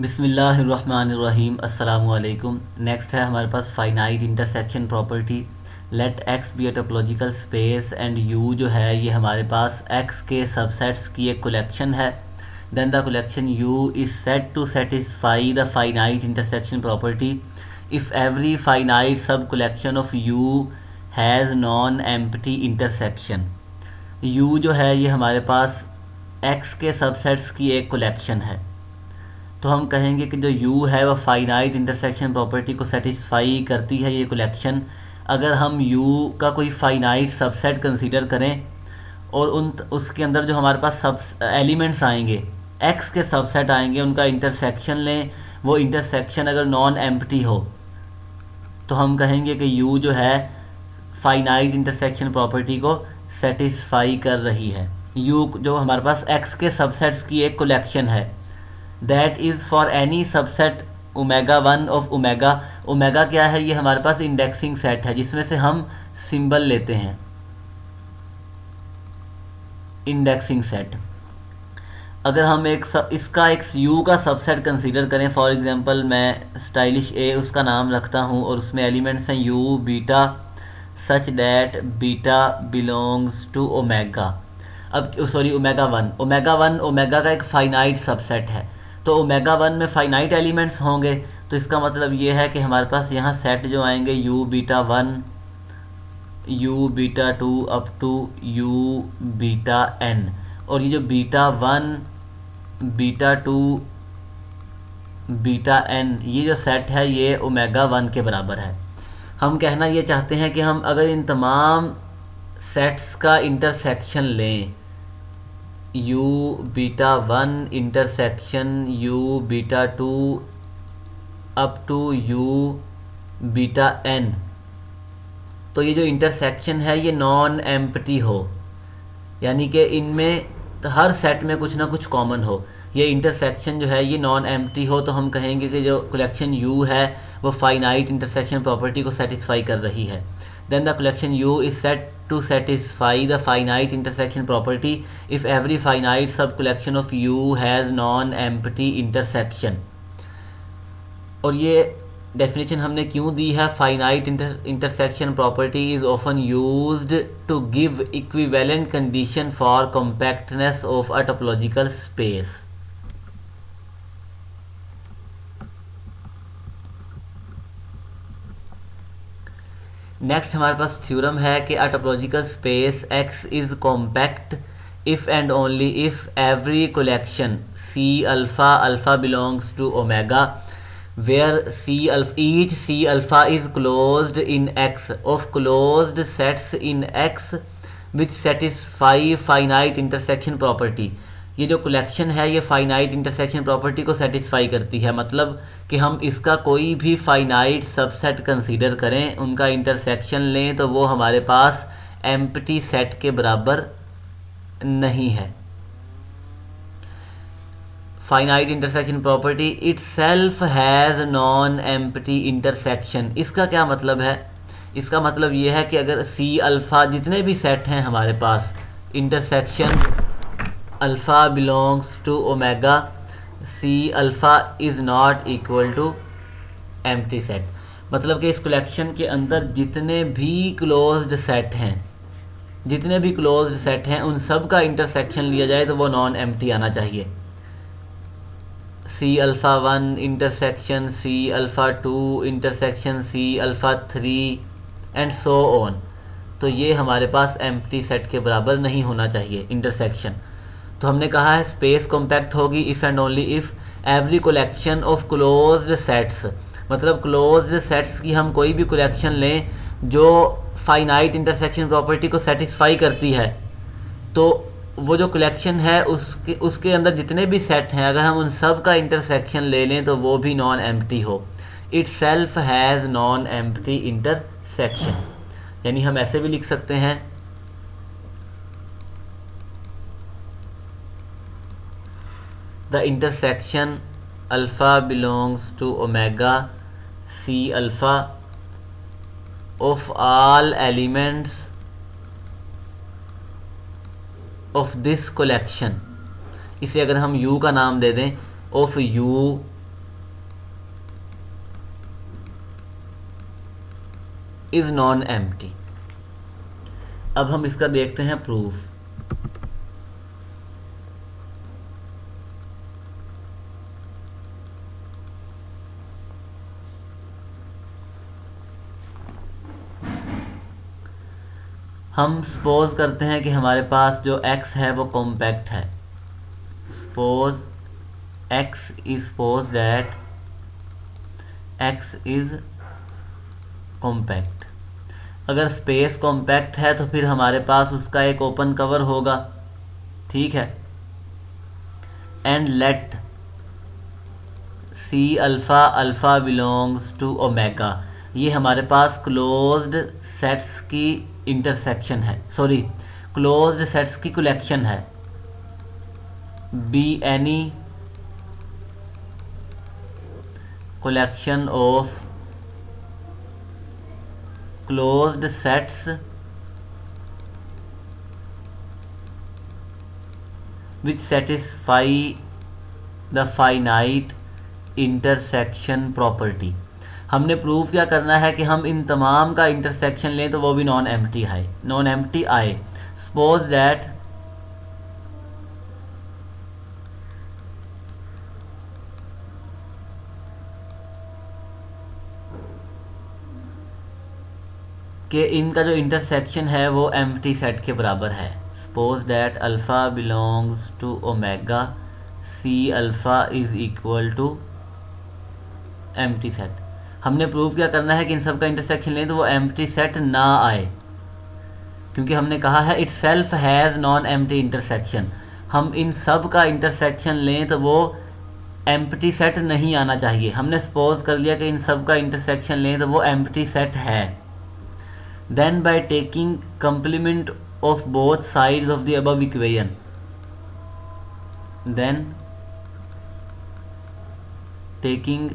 बिस्मिल्लाहिर्रहमानिर्रहीम। अस्सलामुअलैकुम। नेक्स्ट है हमारे पास finite intersection property. Let X be a topological space and U जो है ये हमारे पास एक्स के सबसेट्स की एक कलेक्शन है। Then the collection U is set to satisfy the finite intersection property if every finite sub collection of U has non empty intersection. U जो है ये हमारे पास एक्स के सबसेट्स की एक कलेक्शन है। तो हम कहेंगे कि जो U है वह फाइनाइट इंटरसेक्शन प्रॉपर्टी को सेटिस्फाई करती है ये कलेक्शन। अगर हम U का कोई फाइनाइट सबसेट कंसीडर करें और उसके अंदर जो हमारे पास सब एलिमेंट्स आएंगे X के सबसेट आएंगे, उनका इंटरसेक्शन लें, वो इंटरसेक्शन अगर नॉन एम्प्टी हो तो हम कहेंगे कि U जो है फाइनाइट इंटरसेक्शन प्रॉपर्टी को सेटिस्फाई कर रही है। U जो हमारे पास X के सबसेट्स की एक कलेक्शन है। That is for any subset omega one of omega. Omega क्या है? ये हमारे पास इंडेक्सिंग सेट है जिसमें से हम सिंबल लेते हैं, इंडेक्सिंग सेट। अगर हम इसका एक यू का सबसेट कंसीडर करें, फॉर एग्जांपल मैं स्टाइलिश ए उसका नाम रखता हूँ और उसमें एलिमेंट्स हैं U beta such that beta belongs to omega. अब सॉरी ओमेगा वन ओमेगा का एक फाइनाइट सबसेट है। तो ओमेगा वन में फाइनाइट एलिमेंट्स होंगे, तो इसका मतलब ये है कि हमारे पास यहाँ सेट जो आएंगे U beta one, U beta two up to U beta n. और ये जो beta one, beta two, beta n ये जो सेट है ये ओमेगा वन के बराबर है। हम कहना ये चाहते हैं कि हम अगर इन तमाम सेट्स का इंटरसेक्शन लें, U beta one intersection U beta two up to U beta n, तो ये जो इंटरसेक्शन है ये नॉन एम्प्टी हो, यानी कि इनमें हर सेट में कुछ ना कुछ कॉमन हो। ये इंटरसेक्शन जो है ये नॉन एम्प्टी हो, तो हम कहेंगे कि जो कलेक्शन यू है वो फाइनाइट इंटरसेक्शन प्रॉपर्टी को सेटिस्फाई कर रही है। Then the collection U is set to satisfy the finite intersection property if every finite sub collection of U has non-empty intersection। और ये डेफिनेशन हमने क्यों दी है? Finite intersection property is often used to give equivalent condition for compactness of a topological space. Next हमारे पास theorem है कि a topological space X is compact if and only if every collection C alpha alpha belongs to omega where each C alpha is closed in X of closed sets in X which satisfy finite intersection property. ये जो collection है ये finite intersection property को satisfy करती है, मतलब कि हम इसका कोई भी फाइनाइट सबसेट कंसीडर करें, उनका इंटरसेक्शन लें, तो वो हमारे पास एम्प्टी सेट के बराबर नहीं है। Finite intersection property itself has non empty intersection. इसका क्या मतलब है? इसका मतलब ये है कि अगर सी अल्फ़ा जितने भी सेट हैं हमारे पास, intersection alpha belongs to omega, C alpha is not equal to empty set. मतलब कि इस कलेक्शन के अंदर जितने भी क्लोज्ड सेट हैं उन सब का इंटरसेक्शन लिया जाए तो वो नॉन एम्प्टी आना चाहिए। C alpha one intersection C alpha two intersection C alpha three and so on, तो ये हमारे पास एम्प्टी सेट के बराबर नहीं होना चाहिए इंटरसेक्शन। तो हमने कहा है स्पेस कॉम्पैक्ट होगी if and only if every collection of closed sets, मतलब क्लोज्ड सेट्स की हम कोई भी कलेक्शन लें जो फाइनाइट इंटरसेक्शन प्रॉपर्टी को सेटिस्फाई करती है, तो वो जो कलेक्शन है उसके अंदर जितने भी सेट हैं अगर हम उन सब का इंटरसेक्शन ले लें तो वो भी नॉन एम्प्टी हो। It self has non empty intersection. यानी हम ऐसे भी लिख सकते हैं, the intersection alpha belongs to omega C alpha of all elements of this collection। इसे अगर हम U का नाम दे दें, of U is non empty. अब हम इसका देखते हैं प्रूफ। हम सपोज करते हैं कि हमारे पास जो x है वो कॉम्पैक्ट है। Suppose x is suppose that x is compact. अगर स्पेस कॉम्पैक्ट है तो फिर हमारे पास उसका एक ओपन कवर होगा, ठीक है। And let C alpha alpha belongs to omega, ये हमारे पास क्लोज्ड सेट्स की इंटरसेक्शन है, सॉरी क्लोज्ड सेट्स की कलेक्शन है। Be any collection of closed sets which satisfy the finite intersection property। हमने प्रूफ क्या करना है कि हम इन तमाम का इंटरसेक्शन लें तो वो भी नॉन एम्प्टी है, नॉन एम्प्टी आए। सपोज दैट कि इनका जो इंटरसेक्शन है वो एम्प्टी सेट के बराबर है। Suppose that alpha belongs to omega, C alpha is equal to empty set. हमने प्रूफ क्या करना है कि इन सब का इंटरसेक्शन लें तो वो एम्प्टी सेट ना आए, क्योंकि हमने कहा है it self has non empty intersection. हम इन सब का इंटरसेक्शन लें तो वो एम्प्टी सेट नहीं आना चाहिए। हमने सपोज कर लिया कि इन सब का इंटरसेक्शन लें तो वो एम्प्टी सेट है। Then by taking complement of both sides of the above equation, then taking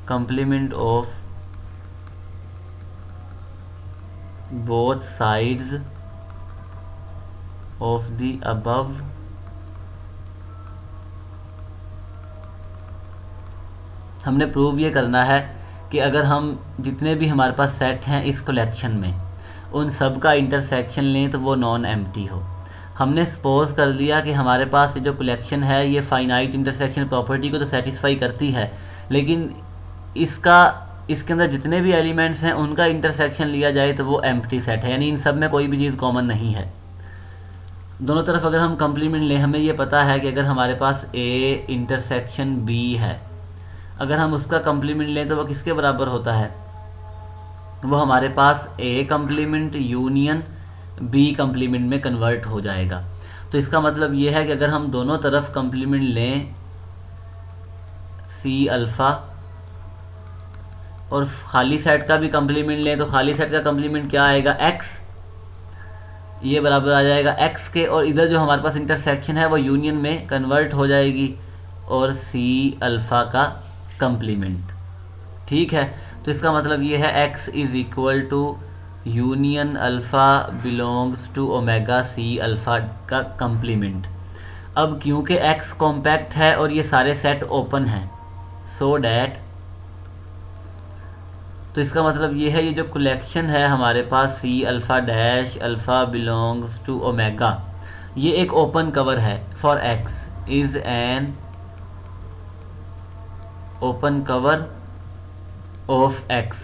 complement of both sides of the above हमने प्रूव ये करना है कि अगर हम जितने भी हमारे पास सेट हैं इस कलेक्शन में उन सब का इंटरसेक्शन लें तो वो नॉन एम्प्टी हो। हमने सपोज कर लिया कि हमारे पास ये जो कलेक्शन है ये फाइनाइट इंटरसेक्शन प्रॉपर्टी को तो सेटिस्फाई करती है, लेकिन इसके अंदर जितने भी एलिमेंट्स हैं उनका इंटरसेक्शन लिया जाए तो वो एम्प्टी सेट है, यानी इन सब में कोई भी चीज़ कॉमन नहीं है। दोनों तरफ अगर हम कंप्लीमेंट लें, हमें ये पता है कि अगर हमारे पास ए इंटरसेक्शन बी है, अगर हम उसका कंप्लीमेंट लें तो वो किसके बराबर होता है, वो हमारे पास ए कंप्लीमेंट यूनियन बी कंप्लीमेंट में कन्वर्ट हो जाएगा। तो इसका मतलब ये है कि अगर हम दोनों तरफ कंप्लीमेंट लें सी अल्फ़ा और खाली सेट का भी कंप्लीमेंट लें तो खाली सेट का कंप्लीमेंट क्या आएगा, एक्स, ये बराबर आ जाएगा एक्स के, और इधर जो हमारे पास इंटरसेक्शन है वो यूनियन में कन्वर्ट हो जाएगी और सी अल्फ़ा का कंप्लीमेंट, ठीक है। तो इसका मतलब ये है x is equal to union alpha belongs to omega C alpha का कंप्लीमेंट। अब क्योंकि x कॉम्पैक्ट है और ये सारे सेट ओपन हैं, सो डैट, तो इसका मतलब ये है ये जो कलेक्शन है हमारे पास C alpha dash alpha belongs to omega, ये एक ओपन कवर है for x is an open cover of x।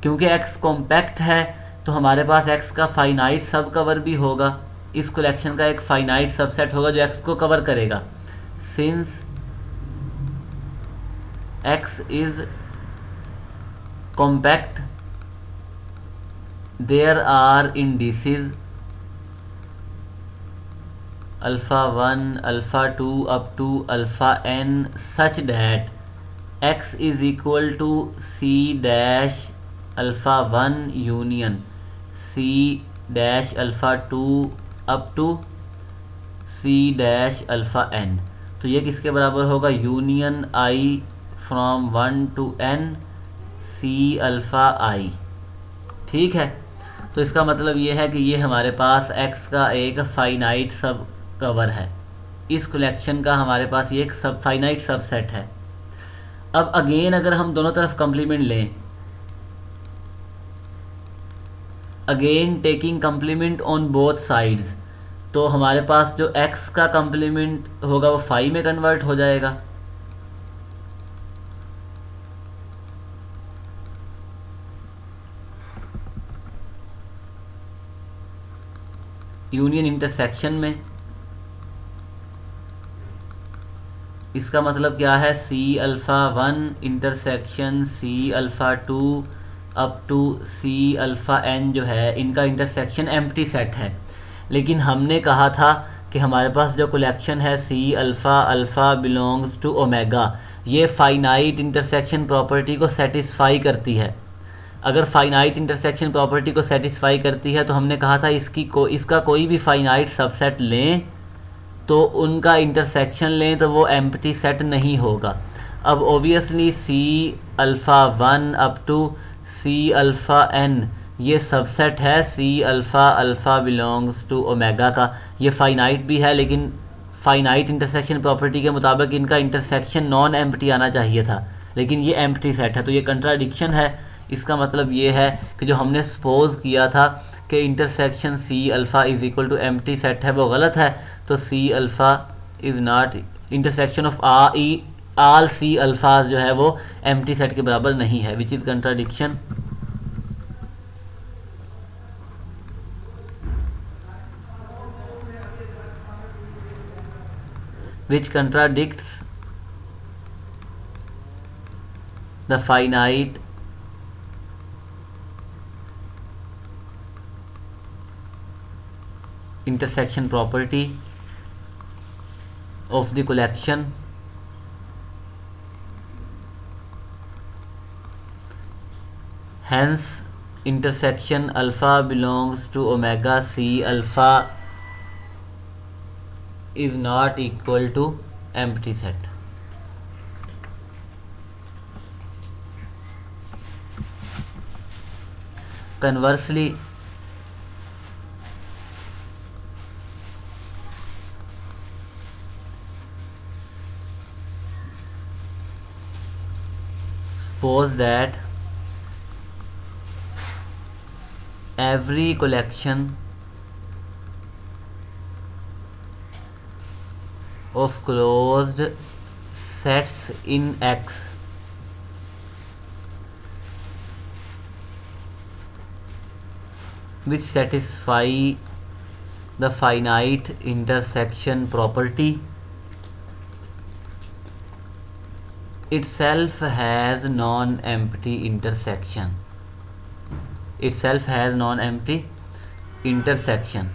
क्योंकि x कॉम्पैक्ट है तो हमारे पास x का फाइनाइट सब कवर भी होगा, इस कलेक्शन का एक फाइनाइट सबसेट होगा जो x को कवर करेगा। Since x is compact there are indices alpha 1 alpha 2 up to alpha n such that x is equal to c dash alpha 1 union c dash alpha 2 up to c dash alpha n। तो ये किसके बराबर होगा, union i from 1 to n c alpha i, ठीक है। तो इसका मतलब ये है कि ये हमारे पास x का एक फाइनाइट सब कवर है, इस कलेक्शन का हमारे पास ये एक सब फाइनाइट सबसेट है। अब अगेन अगर हम दोनों तरफ कम्प्लीमेंट लें, again taking complement on both sides, तो हमारे पास जो x का कम्प्लीमेंट होगा वो फाई में कन्वर्ट हो जाएगा। यूनियन इंटरसेक्शन में इसका मतलब क्या है, c alpha one intersection C alpha two up to c alpha n जो है, इनका इंटरसेक्शन एम्प्टी सेट है। लेकिन हमने कहा था कि हमारे पास जो कलेक्शन है c alpha alpha belongs to omega, ये फाइनाइट इंटरसेक्शन प्रॉपर्टी को सेटिस्फाई करती है। अगर फाइनाइट इंटरसेक्शन प्रॉपर्टी को सेटिस्फाई करती है तो हमने कहा था इसका कोई भी फाइनाइट सबसेट लें तो उनका इंटरसेक्शन लें तो वो एम्प्टी सेट नहीं होगा। अब obviously c alpha one up to c alpha N ये सबसेट है c alpha alpha belongs to omega का। ये फाइनाइट भी है, लेकिन फाइनाइट इंटरसेक्शन प्रॉपर्टी के मुताबिक इनका इंटरसेक्शन नॉन एम्प्टी आना चाहिए था, लेकिन ये एम्प्टी सेट है, तो ये कंट्राडिक्शन है। इसका मतलब ये है कि जो हमने सपोज किया था कि intersection C alpha is equal to empty set है, वो गलत है। तो C alpha is not intersection of all C alphas जो है वो एम्प्टी सेट के बराबर नहीं है, which is contradiction. which contradicts the finite intersection property of the collection hence intersection alpha belongs to omega c alpha is not equal to empty set। conversely suppose that every collection of closed sets in X which satisfy the finite intersection property itself has non-empty intersection, itself has non-empty intersection।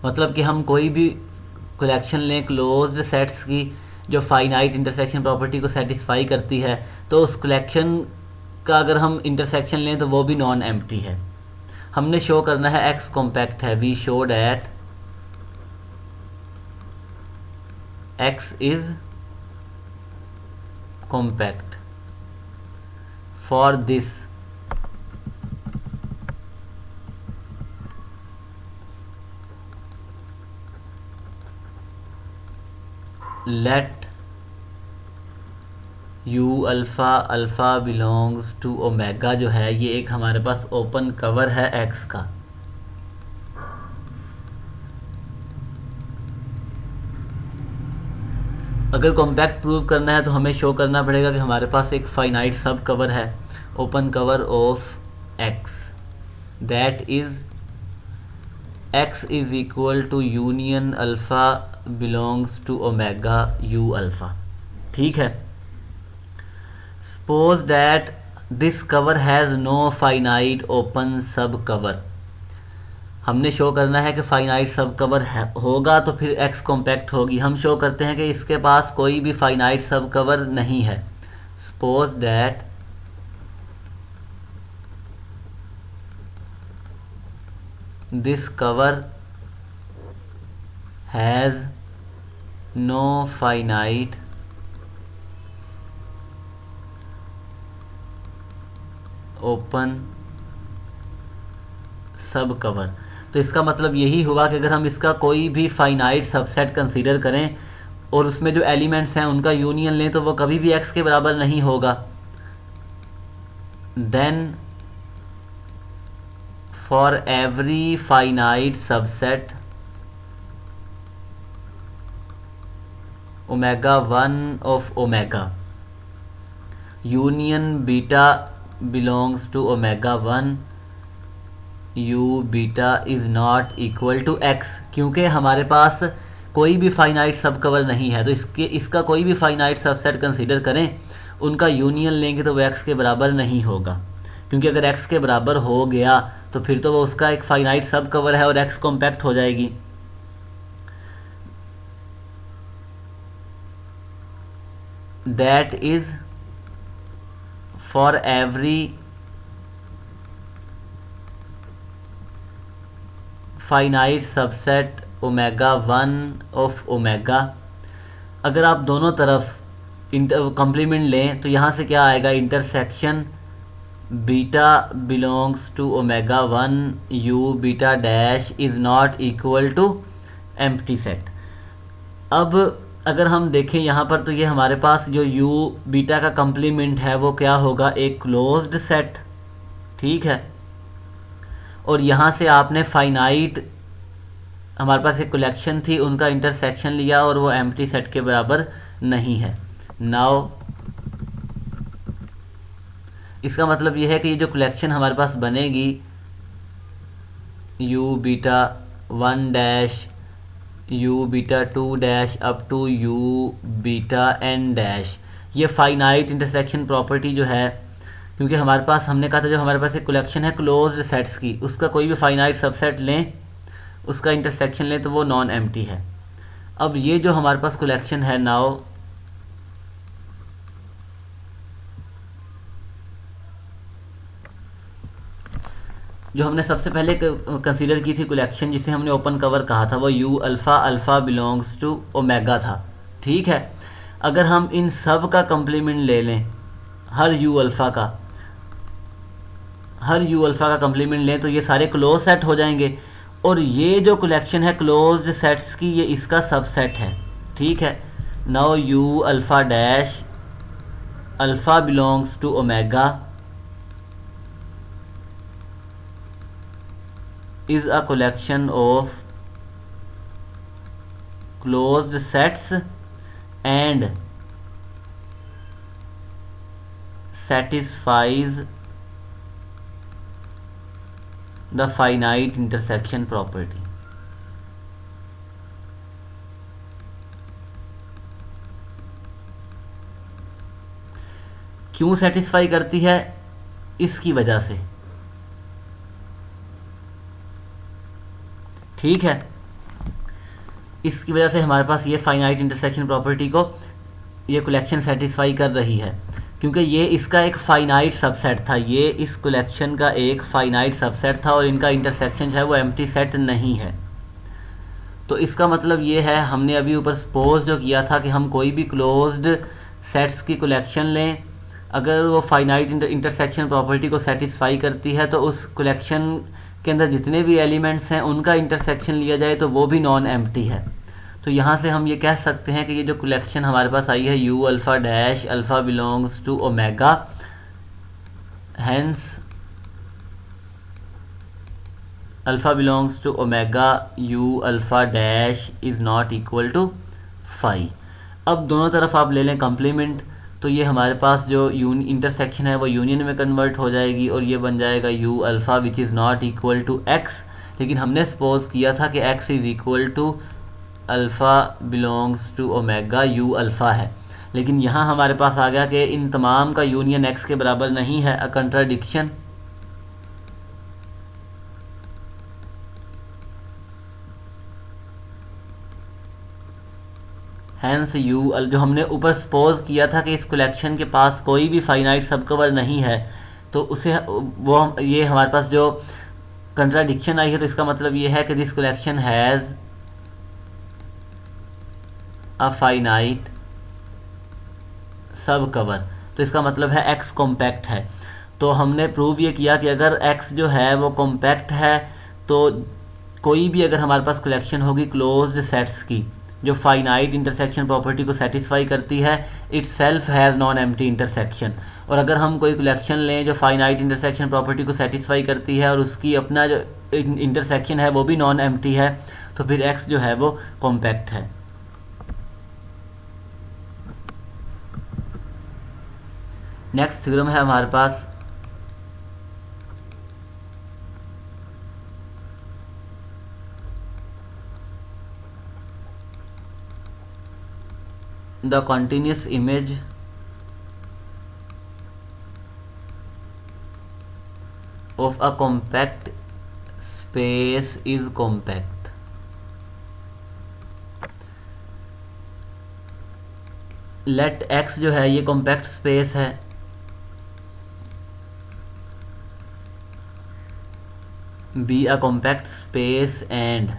मतलब कि हम कोई भी collection लें closed sets की जो finite intersection property को satisfy करती है, तो उस कलेक्शन का अगर हम इंटरसेक्शन लें तो वो भी नॉन एम्प्टी है। हमने शो करना है एक्स कॉम्पैक्ट है, we show that x is compact for this let u alpha alpha belongs to omega जो है ये एक हमारे पास ओपन कवर है एक्स का। अगर कॉम्पैक्ट प्रूव करना है तो हमें शो करना पड़ेगा कि हमारे पास एक फाइनाइट सब कवर है, open cover of x, that is x is equal to union alpha belongs to omega u alpha. ठीक है। Suppose that this cover has no finite open sub cover। हमने शो करना है कि फाइनाइट सब cover होगा तो फिर एक्स कॉम्पैक्ट होगी। हम शो करते हैं कि इसके पास कोई भी फाइनाइट सब कवर नहीं है। Suppose that this cover has no finite open सब कवर। तो इसका मतलब यही हुआ कि अगर हम इसका कोई भी फाइनाइट सबसेट कंसीडर करें और उसमें जो एलिमेंट्स हैं उनका यूनियन लें तो वो कभी भी x के बराबर नहीं होगा, then for every finite subset omega 1 of omega union beta belongs to omega 1 u beta is not equal to x। क्योंकि हमारे पास कोई भी फाइनाइट सब कवर नहीं है तो इसका कोई भी फाइनाइट सबसेट कंसीडर करें, उनका यूनियन लेंगे तो वो x के बराबर नहीं होगा, क्योंकि अगर x के बराबर हो गया तो फिर तो वो उसका एक फाइनाइट सब कवर है और x कॉम्पैक्ट हो जाएगी। That is for every finite subset omega 1 of omega. अगर आप दोनों तरफ कॉम्प्लीमेंट लें तो यहाँ से क्या आएगा, intersection beta belongs to omega 1 u beta dash is not equal to empty set. अब अगर हम देखें यहाँ पर तो ये हमारे पास जो u बीटा का कॉम्प्लीमेंट है वो क्या होगा, एक क्लोज्ड सेट, ठीक है। और यहाँ से आपने फाइनाइट, हमारे पास एक कलेक्शन थी, उनका इंटरसेक्शन लिया और वो एम्प्टी सेट के बराबर नहीं है। नाउ इसका मतलब ये है कि ये जो कलेक्शन हमारे पास बनेगी u beta 1 dash u beta 2 dash up to u beta n dash, ये फाइनाइट इंटरसेक्शन प्रॉपर्टी जो है, क्योंकि हमारे पास हमने कहा था जो हमारे पास एक कलेक्शन है क्लोज्ड सेट्स की, उसका कोई भी फाइनाइट सबसेट लें, उसका इंटरसेक्शन लें तो वो नॉन एम्प्टी है। अब ये जो हमारे पास कलेक्शन है नाउ, जो हमने सबसे पहले कंसीडर की थी कलेक्शन जिसे हमने ओपन कवर कहा था, वो u alpha alpha belongs to omega था, ठीक है। अगर हम इन सब का कॉम्प्लीमेंट ले लें, हर u अल्फ़ा का कॉम्प्लीमेंट लें तो ये सारे क्लोज सेट हो जाएंगे, और ये जो कलेक्शन है क्लोज्ड सेट्स की ये इसका सबसेट है, ठीक है। Now u alpha dash alpha belongs to omega is a collection of closed sets and satisfies the finite intersection property। क्यों सेटिस्फाई करती है, इसकी वजह से, ठीक है। इसकी वजह से हमारे पास ये फाइनाइट इंटरसेक्शन प्रॉपर्टी को ये कलेक्शन सेटिस्फाई कर रही है, क्योंकि ये इसका एक फाइनाइट सबसेट था, ये इस कलेक्शन का एक फाइनाइट सबसेट था और इनका इंटरसेक्शन जो है वो एम्प्टी सेट नहीं है। तो इसका मतलब ये है, हमने अभी ऊपर सपोज जो किया था कि हम कोई भी क्लोज्ड सेट्स की कलेक्शन लें, अगर वो फाइनाइट इंटरसेक्शन प्रॉपर्टी को सेटिस्फाई करती है तो उस कलेक्शन के अंदर जितने भी एलिमेंट्स हैं उनका इंटरसेक्शन लिया जाए तो वो भी नॉन एम्प्टी है। तो यहाँ से हम ये कह सकते हैं कि ये जो कलेक्शन हमारे पास आई है u alpha dash alpha belongs to omega, hence alpha belongs to omega u alpha dash is not equal to phi. अब दोनों तरफ आप ले लें कॉम्प्लीमेंट तो ये हमारे पास जो इंटरसेक्शन है वो यूनियन में कन्वर्ट हो जाएगी और ये बन जाएगा u alpha which is not equal to x। लेकिन हमने सपोज किया था कि x is equal to alpha belongs to omega u alpha है, लेकिन यहाँ हमारे पास आ गया कि इन तमाम का यूनियन x के बराबर नहीं है, अ कंट्राडिक्शन। हैंस u जो हमने ऊपर सपोज किया था कि इस कलेक्शन के पास कोई भी फाइनाइट सब कवर नहीं है, तो उसे वो ये हमारे पास जो कंट्राडिक्शन आई है तो इसका मतलब ये है कि this collection has a finite सब कवर, तो इसका मतलब है x कॉम्पैक्ट है। तो हमने प्रूव ये किया कि अगर x जो है वो कॉम्पैक्ट है तो कोई भी अगर हमारे पास कलेक्शन होगी क्लोज्ड सेट्स की जो फाइनाइट इंटरसेक्शन प्रॉपर्टी को सेटिस्फाई करती है, it self has non empty intersection. और अगर हम कोई कलेक्शन लें जो फाइनाइट इंटरसेक्शन प्रॉपर्टी को सेटिस्फाई करती है और उसकी अपना जो इंटरसेक्शन है वो भी नॉन एम्प्टी है, तो फिर एक्स जो है वो कॉम्पैक्ट है। नेक्स्ट थ्योरम है हमारे पास the continuous image of a compact space is compact। let x जो है ये कॉम्पैक्ट स्पेस है, be a compact space and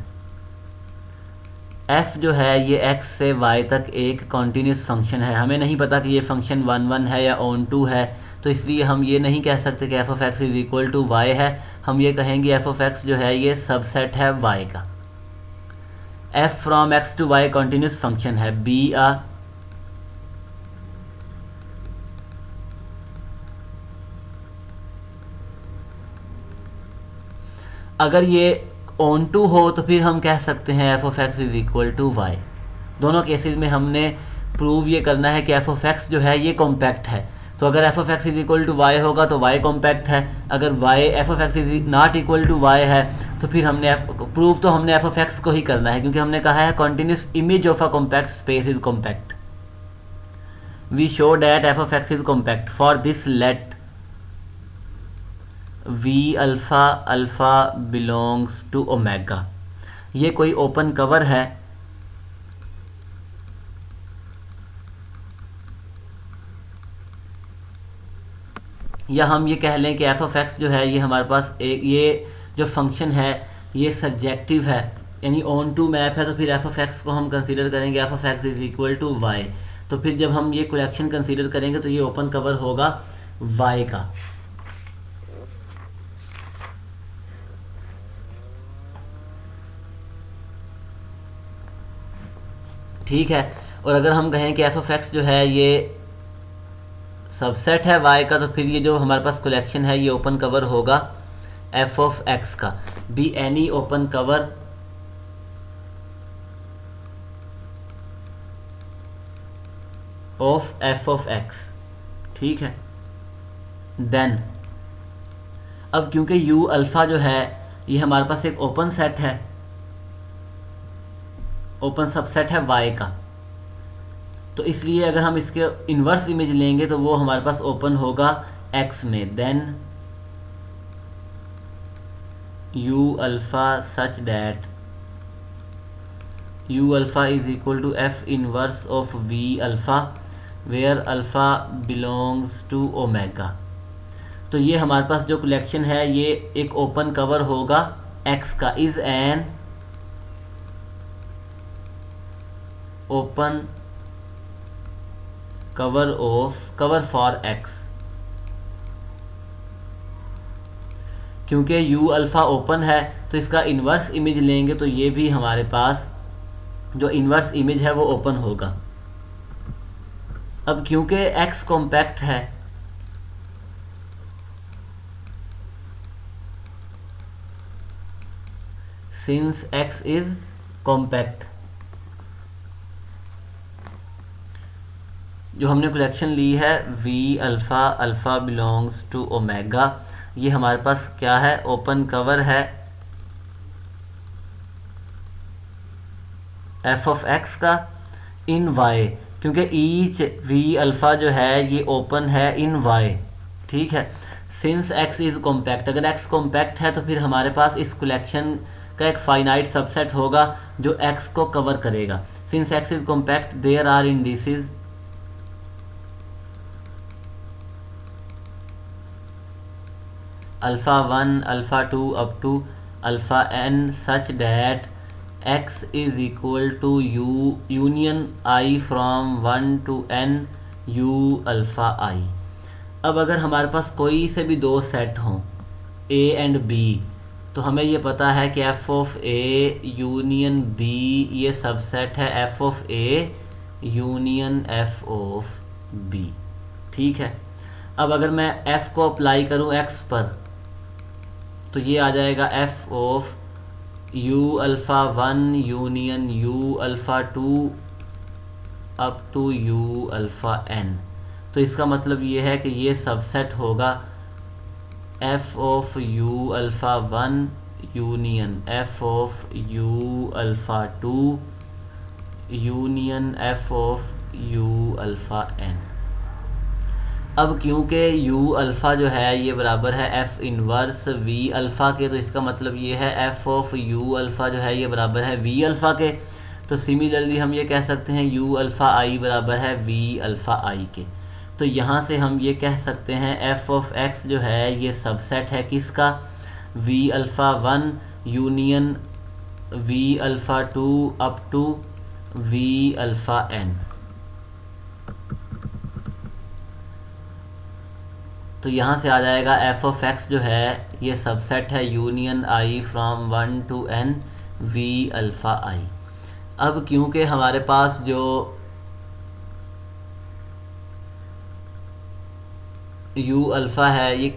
f जो है ये x से y तक एक कॉन्टीन्यूस फंक्शन है। हमें नहीं पता कि ये फंक्शन 1 है या ऑन टू है, तो इसलिए हम ये नहीं कह सकते कि f of x is equal to y है। हम ये कहेंगे f ऑफ x जो है ये सबसेट है y का। f from x to y continuous function है। बी आ अगर ये ऑन टू हो तो फिर हम कह सकते हैं f of x is equal to y. दोनों केसेस में हमने प्रूव ये करना है कि f ऑफ x जो है ये कॉम्पैक्ट है। तो अगर f of x is equal to y होगा तो y कॉम्पैक्ट है, अगर y f of x is not equal to y है तो फिर हमने प्रूव तो हमने f ऑफ x को ही करना है, क्योंकि हमने कहा है continuous image of a compact space is compact. We show that f of x is compact. For this let v alpha alpha belongs to omega. ये कोई ओपन कवर है, या हम ये कह लें कि f ऑफ x जो है ये हमारे पास एक ये जो फंक्शन है ये सब्जेक्टिव है, यानी ऑन टू मैप है। तो फिर f ऑफ x को हम कंसीडर करेंगे f of x is equal to y. तो फिर जब हम ये कलेक्शन कंसीडर करेंगे तो ये ओपन कवर होगा y का। ठीक है। और अगर हम कहें कि f ऑफ x जो है ये सबसेट है y का, तो फिर ये जो हमारे पास कलेक्शन है ये ओपन कवर होगा f ऑफ x का। Be any open cover of f of x। ठीक है। देन अब क्योंकि u अल्फ़ा जो है ये हमारे पास एक ओपन सेट है, ओपन सबसेट है y का, तो इसलिए अगर हम इसके इन्वर्स इमेज लेंगे तो वो हमारे पास ओपन होगा x में। Then u alpha such that u alpha is equal to f inverse of v alpha where alpha belongs to omega. तो ये हमारे पास जो कलेक्शन है ये एक ओपन कवर होगा x का। Is an open cover for x। क्योंकि u अल्फ़ा ओपन है तो इसका इन्वर्स इमेज लेंगे तो ये भी हमारे पास जो इन्वर्स इमेज है वो ओपन होगा। अब क्योंकि x कॉम्पैक्ट है, सिंस x इज कॉम्पैक्ट, जो हमने कलेक्शन ली है v alpha alpha belongs to omega, ये हमारे पास क्या है ओपन कवर है f ऑफ x का इन y, क्योंकि ईच v अल्फ़ा जो है ये ओपन है इन y। ठीक है। सिंस x इज़ कॉम्पैक्ट, अगर x कॉम्पैक्ट है तो फिर हमारे पास इस कलेक्शन का एक फाइनाइट सबसेट होगा जो x को कवर करेगा। Since x is compact there are indices alpha 1 alpha 2 up to alpha n such that x is equal to u union i from 1 to n u alpha i। अब अगर हमारे पास कोई से भी दो सेट हों a एंड b, तो हमें ये पता है कि f of a union b ये सबसेट है f of a union f of b. ठीक है, अब अगर मैं एफ को अप्लाई करूं एक्स पर तो ये आ जाएगा f of u alpha 1 union u alpha 2 up to u alpha n. तो इसका मतलब ये है कि ये सबसेट होगा f of u alpha 1 union f of u alpha 2 union f of u alpha n. अब क्योंकि यू अल्फ़ा जो है ये बराबर है एफ़ इनवर्स वी अल्फ़ा के, तो इसका मतलब ये है एफ़ ऑफ यू अल्फ़ा जो है ये बराबर है वी अल्फ़ा के। तो सिमिलरली हम ये कह सकते हैं यू अल्फ़ा आई बराबर है वी अल्फ़ा आई के। तो यहाँ से हम ये कह सकते हैं एफ़ ऑफ एक्स जो है ये सबसेट है किसका, v alpha 1 union v alpha 2 up to we alpha n. तो यहाँ से आ जाएगा एफ ऑफ एक्स जो है ये सबसेट है union I from 1 to N V alpha I. अब क्योंकि हमारे पास जो यू अल्फ़ा है ये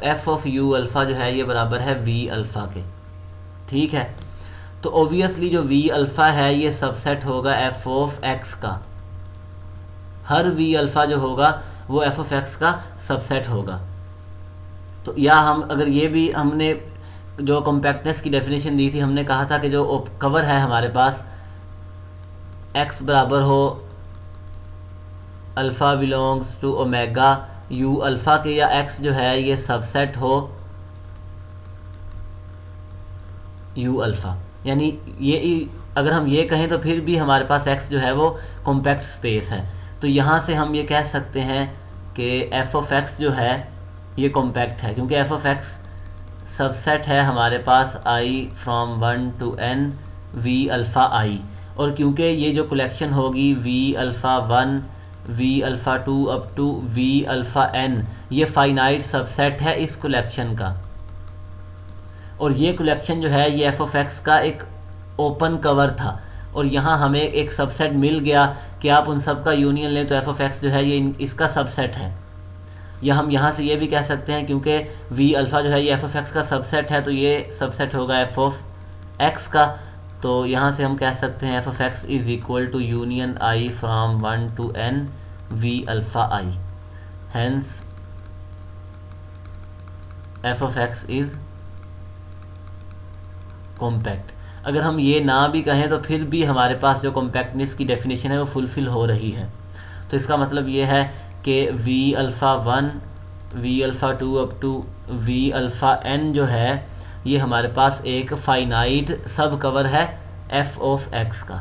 एफ ऑफ यू अल्फ़ा जो है ये बराबर है वी अल्फ़ा के। ठीक है, तो ऑब्वियसली जो वी अल्फ़ा है ये सबसेट होगा एफ ऑफ एक्स का। हर वी अल्फ़ा जो होगा वो एफ ऑफ एक्स का सबसेट होगा। तो या हम अगर ये भी हमने जो कॉम्पैक्टनेस की डेफिनेशन दी थी, हमने कहा था कि जो कवर है हमारे पास एक्स बराबर हो alpha belongs to omega u alpha के, या एक्स जो है ये सबसेट हो यू अल्फ़ा। यानी ये अगर हम ये कहें तो फिर भी हमारे पास एक्स जो है वो कॉम्पैक्ट स्पेस है। तो यहाँ से हम ये कह सकते हैं कि एफ ऑफ एक्स जो है ये कॉम्पैक्ट है, क्योंकि एफ ऑफ एक्स सबसेट है हमारे पास I from 1 to N V alpha I. और क्योंकि ये जो कलेक्शन होगी V alpha 1 we alpha 2 up to we alpha N, ये फाइनाइट सबसेट है इस कलेक्शन का। और ये कलेक्शन जो है ये एफ ऑफ एक्स का एक ओपन कवर था, और यहाँ हमें एक सबसेट मिल गया कि आप उन सब का यूनियन लें तो एफ ऑफ एक्स जो है ये इसका सबसेट है। या हम यहाँ से ये भी कह सकते हैं क्योंकि वी अल्फ़ा जो है ये एफ ऑफ एक्स का सबसेट है तो ये सबसेट होगा एफ ऑफ एक्स का। तो यहाँ से हम कह सकते हैं f of x is equal to union i from 1 to N V alpha i, hence f of x is compact. अगर हम ये ना भी कहें तो फिर भी हमारे पास जो कॉम्पैक्टनेस की डेफिनेशन है वो फुलफ़िल हो रही है। तो इसका मतलब ये है कि v alpha 1 we alpha 2 up to we alpha n जो है ये हमारे पास एक फाइनाइट सब कवर है एफ ऑफ एक्स का।